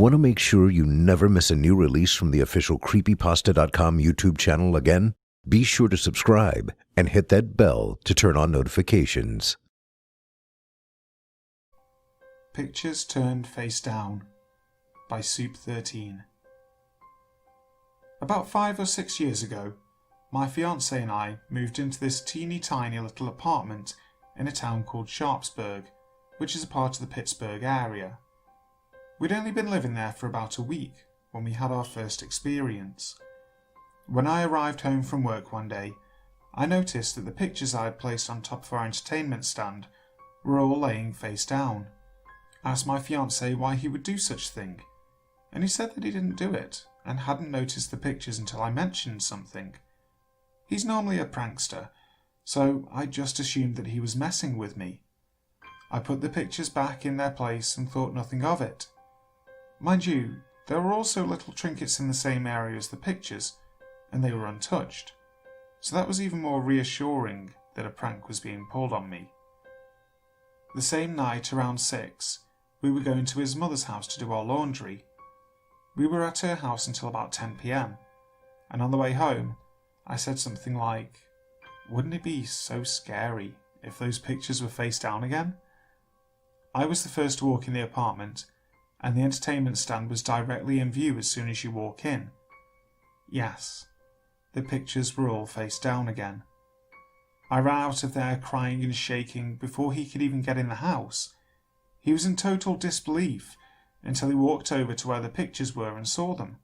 Want to make sure you never miss a new release from the official Creepypasta.com YouTube channel again? Be sure to subscribe and hit that bell to turn on notifications. Pictures Turned Face Down by Soup 13. About 5 or 6 years ago, my fiancée and I moved into this teeny tiny little apartment in a town called Sharpsburg, which is a part of the Pittsburgh area. We'd only been living there for about a week when we had our first experience. When I arrived home from work one day, I noticed that the pictures I had placed on top of our entertainment stand were all laying face down. I asked my fiancé why he would do such a thing, and he said that he didn't do it and hadn't noticed the pictures until I mentioned something. He's normally a prankster, so I just assumed that he was messing with me. I put the pictures back in their place and thought nothing of it. Mind you, there were also little trinkets in the same area as the pictures, and they were untouched, so that was even more reassuring that a prank was being pulled on me. The same night, around 6, we were going to his mother's house to do our laundry. We were at her house until about 10 p.m, and on the way home, I said something like, "Wouldn't it be so scary if those pictures were face down again?" I was the first to walk in the apartment, and the entertainment stand was directly in view as soon as you walk in. Yes, the pictures were all face down again. I ran out of there crying and shaking before he could even get in the house. He was in total disbelief until he walked over to where the pictures were and saw them.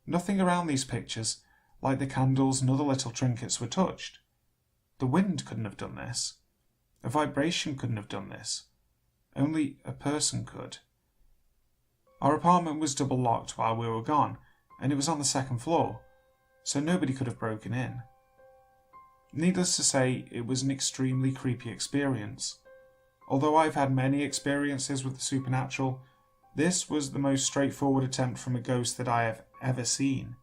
Nothing around these pictures, like the candles and other little trinkets, were touched. The wind couldn't have done this. A vibration couldn't have done this. Only a person could. Our apartment was double locked while we were gone, and it was on the second floor, so nobody could have broken in. Needless to say, it was an extremely creepy experience. Although I've had many experiences with the supernatural, this was the most straightforward attempt from a ghost that I have ever seen.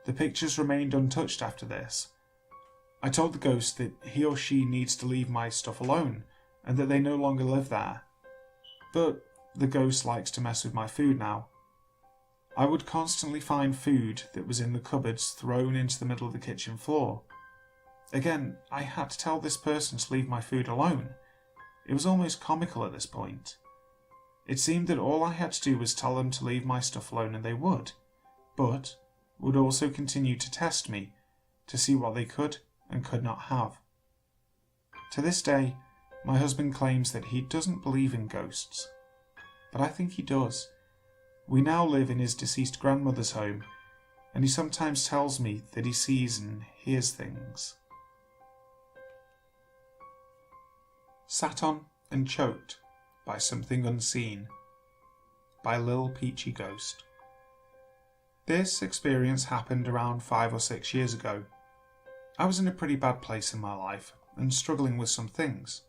The pictures remained untouched after this. I told the ghost that he or she needs to leave my stuff alone, and that they no longer live there. But the ghost likes to mess with my food now. I would constantly find food that was in the cupboards thrown into the middle of the kitchen floor. Again, I had to tell this person to leave my food alone. It was almost comical at this point. It seemed that all I had to do was tell them to leave my stuff alone and they would, but would also continue to test me to see what they could and could not have. To this day, my husband claims that he doesn't believe in ghosts, but I think he does. We now live in his deceased grandmother's home, and he sometimes tells me that he sees and hears things. Sat on and Choked by Something Unseen by Lil Peachy Ghost. This experience happened around 5 or 6 years ago. I was in a pretty bad place in my life and struggling with some things,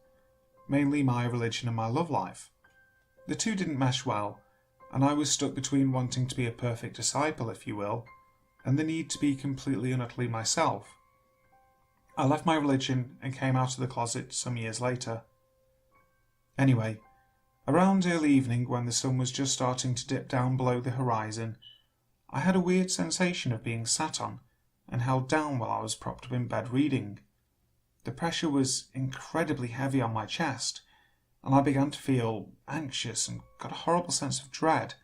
mainly my religion and my love life. The two didn't mesh well, and I was stuck between wanting to be a perfect disciple, if you will, and the need to be completely and utterly myself. I left my religion and came out of the closet some years later. Anyway, around early evening when the sun was just starting to dip down below the horizon, I had a weird sensation of being sat on and held down while I was propped up in bed reading. The pressure was incredibly heavy on my chest, and I began to feel anxious and got a horrible sense of dread,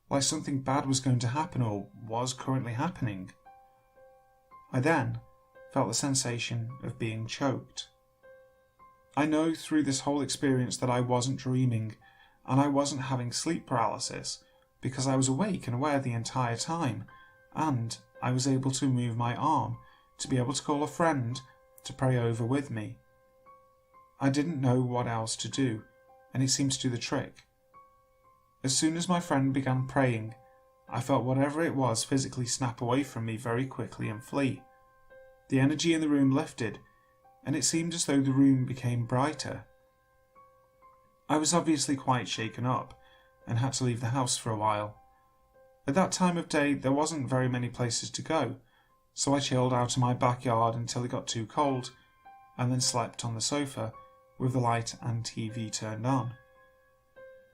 like something bad was going to happen or was currently happening. I then felt the sensation of being choked. I know through this whole experience that I wasn't dreaming, and I wasn't having sleep paralysis, because I was awake and aware the entire time, and I was able to move my arm to be able to call a friend to pray over with me. I didn't know what else to do, and it seemed to do the trick. As soon as my friend began praying, I felt whatever it was physically snap away from me very quickly and flee. The energy in the room lifted, and it seemed as though the room became brighter. I was obviously quite shaken up, and had to leave the house for a while. At that time of day there wasn't very many places to go, so I chilled out in my backyard until it got too cold, and then slept on the sofa with the light and TV turned on.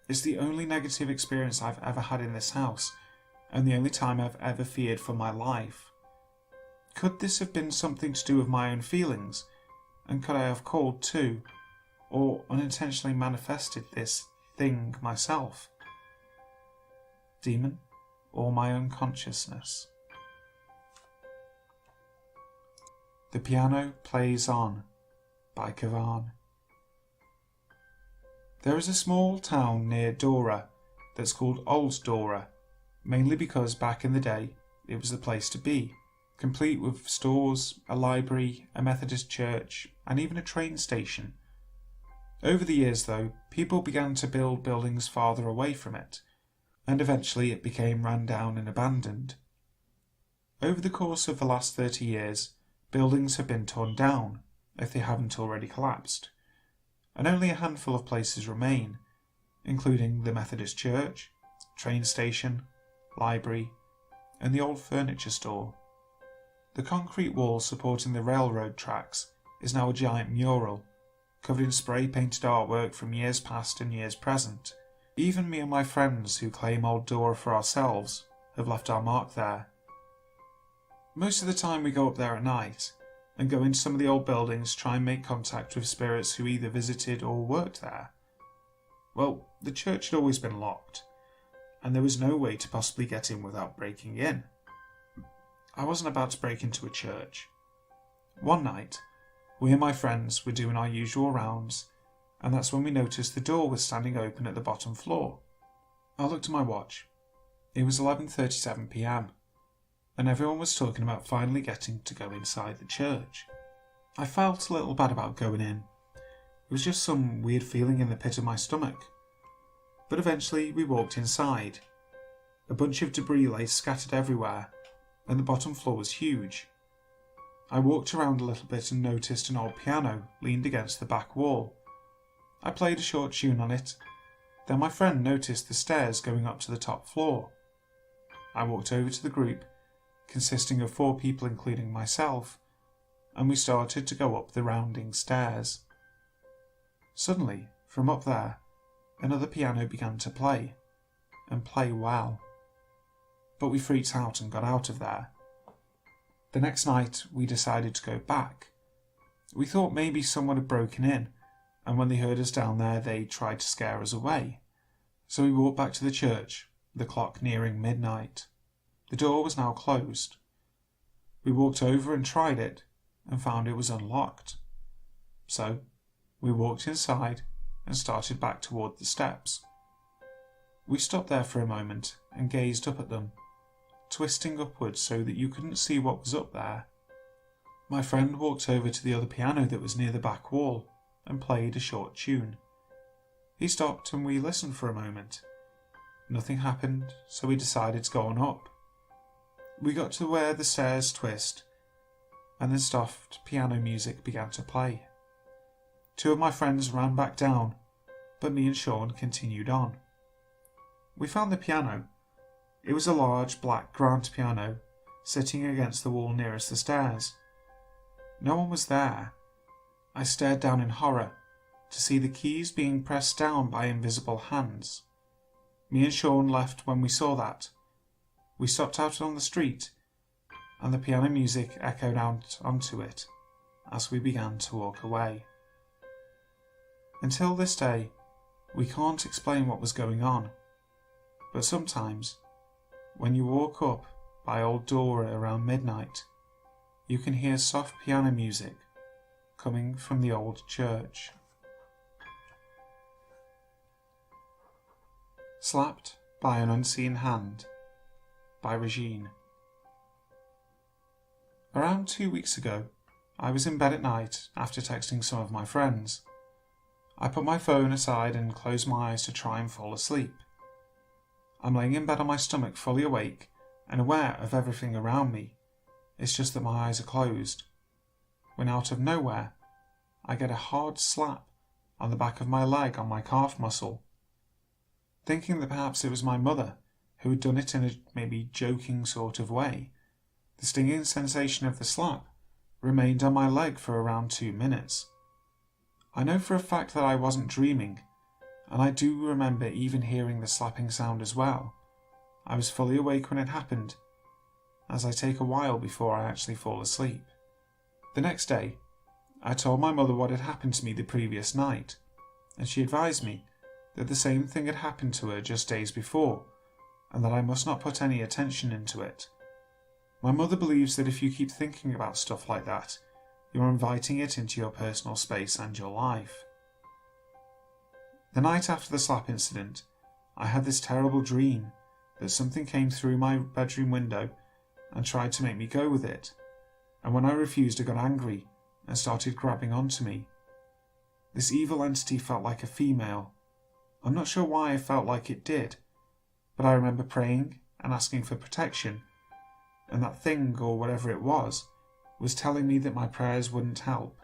It's the only negative experience I've ever had in this house, and the only time I've ever feared for my life. Could this have been something to do with my own feelings? And could I have called to, or unintentionally manifested this thing myself? Demon, or my own consciousness? The Piano Plays On by Kavan. There is a small town near Dora that's called Old Dora, mainly because back in the day it was the place to be, complete with stores, a library, a Methodist church, and even a train station. Over the years, though, people began to build buildings farther away from it, and eventually it became run down and abandoned. Over the course of the last 30 years, buildings have been torn down, if they haven't already collapsed, and only a handful of places remain, including the Methodist church, train station, library, and the old furniture store. The concrete wall supporting the railroad tracks is now a giant mural, covered in spray-painted artwork from years past and years present. Even me and my friends who claim Old Dora for ourselves have left our mark there. Most of the time we go up there at night, and go into some of the old buildings to try and make contact with spirits who either visited or worked there. Well, the church had always been locked, and there was no way to possibly get in without breaking in. I wasn't about to break into a church. One night, we and my friends were doing our usual rounds, and that's when we noticed the door was standing open at the bottom floor. I looked at my watch. It was 11:37 p.m, and everyone was talking about finally getting to go inside the church. I felt a little bad about going in. It was just some weird feeling in the pit of my stomach. But eventually we walked inside. A bunch of debris lay scattered everywhere, and the bottom floor was huge. I walked around a little bit and noticed an old piano leaned against the back wall. I played a short tune on it. Then my friend noticed the stairs going up to the top floor. I walked over to the group, consisting of 4 people including myself, and we started to go up the rounding stairs. Suddenly, from up there, another piano began to play, and play well. But we freaked out and got out of there. The next night we decided to go back. We thought maybe someone had broken in, and when they heard us down there they tried to scare us away. So we walked back to the church, the clock nearing midnight. The door was now closed. We walked over and tried it, and found it was unlocked. So we walked inside and started back toward the steps. We stopped there for a moment and gazed up at them, twisting upwards so that you couldn't see what was up there. My friend walked over to the other piano that was near the back wall and played a short tune. He stopped and we listened for a moment. Nothing happened, so we decided to go on up. We got to where the stairs twist, and then soft piano music began to play. 2 of my friends ran back down, but me and Sean continued on. We found the piano. It was a large black grand piano, sitting against the wall nearest the stairs. No one was there. I stared down in horror to see the keys being pressed down by invisible hands. Me and Sean left when we saw that. We stopped out on the street, and the piano music echoed out onto it as we began to walk away. Until this day, we can't explain what was going on, but sometimes, when you walk up by Old Dora around midnight, you can hear soft piano music coming from the old church. Slapped by an Unseen Hand by Regine. Around 2 weeks ago, I was in bed at night after texting some of my friends. I put my phone aside and closed my eyes to try and fall asleep. I'm laying in bed on my stomach, fully awake and aware of everything around me. It's just that my eyes are closed. When out of nowhere, I get a hard slap on the back of my leg on my calf muscle. Thinking that perhaps it was my mother, who had done it in a maybe joking sort of way, the stinging sensation of the slap remained on my leg for around 2 minutes. I know for a fact that I wasn't dreaming, and I do remember even hearing the slapping sound as well. I was fully awake when it happened, as I take a while before I actually fall asleep. The next day, I told my mother what had happened to me the previous night, and she advised me that the same thing had happened to her just days before, and that I must not put any attention into it. My mother believes that if you keep thinking about stuff like that, you're inviting it into your personal space and your life. The night after the slap incident, I had this terrible dream that something came through my bedroom window and tried to make me go with it, and when I refused it got angry and started grabbing onto me. This evil entity felt like a female. I'm not sure why I felt like it did, but I remember praying and asking for protection, and that thing, or whatever it was telling me that my prayers wouldn't help,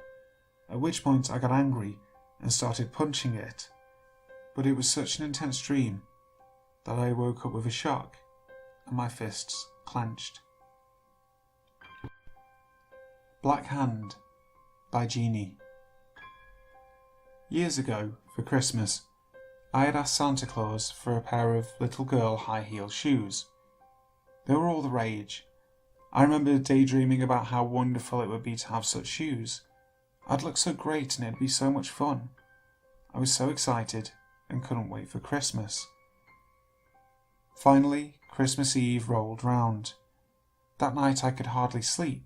at which point I got angry and started punching it. But it was such an intense dream that I woke up with a shock and my fists clenched. Black Hand by Genie. Years ago, for Christmas, I had asked Santa Claus for a pair of little girl high-heel shoes. They were all the rage. I remember daydreaming about how wonderful it would be to have such shoes. I'd look so great and it'd be so much fun. I was so excited and couldn't wait for Christmas. Finally, Christmas Eve rolled round. That night I could hardly sleep,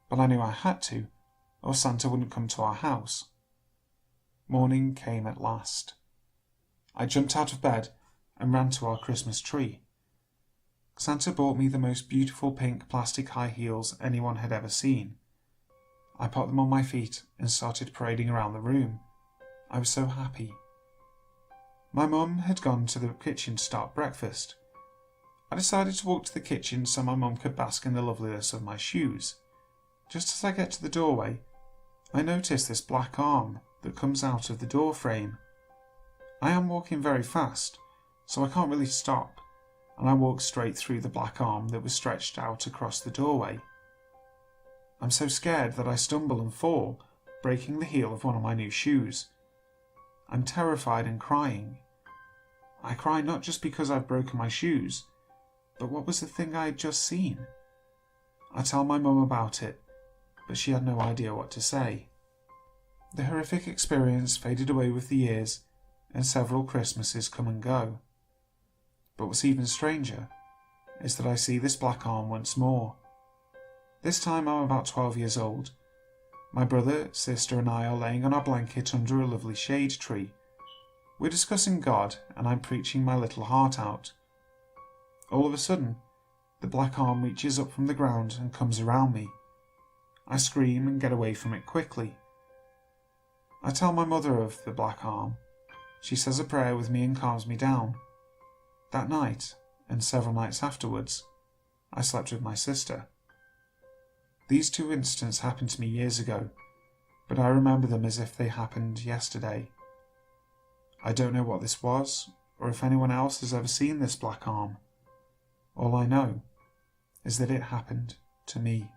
but I knew I had to, or Santa wouldn't come to our house. Morning came at last. I jumped out of bed and ran to our Christmas tree. Santa bought me the most beautiful pink plastic high heels anyone had ever seen. I put them on my feet and started parading around the room. I was so happy. My mum had gone to the kitchen to start breakfast. I decided to walk to the kitchen so my mum could bask in the loveliness of my shoes. Just as I get to the doorway, I notice this black arm that comes out of the door frame. I am walking very fast, so I can't really stop, and I walk straight through the black arm that was stretched out across the doorway. I'm so scared that I stumble and fall, breaking the heel of one of my new shoes. I'm terrified and crying. I cry not just because I've broken my shoes, but what was the thing I had just seen? I tell my mum about it, but she had no idea what to say. The horrific experience faded away with the years, and several Christmases come and go. But what's even stranger is that I see this black arm once more. This time I'm about 12 years old. My brother, sister and I are laying on our blanket under a lovely shade tree. We're discussing God and I'm preaching my little heart out. All of a sudden, the black arm reaches up from the ground and comes around me. I scream and get away from it quickly. I tell my mother of the black arm. She says a prayer with me and calms me down. That night, and several nights afterwards, I slept with my sister. These two incidents happened to me years ago, but I remember them as if they happened yesterday. I don't know what this was, or if anyone else has ever seen this black arm. All I know is that it happened to me.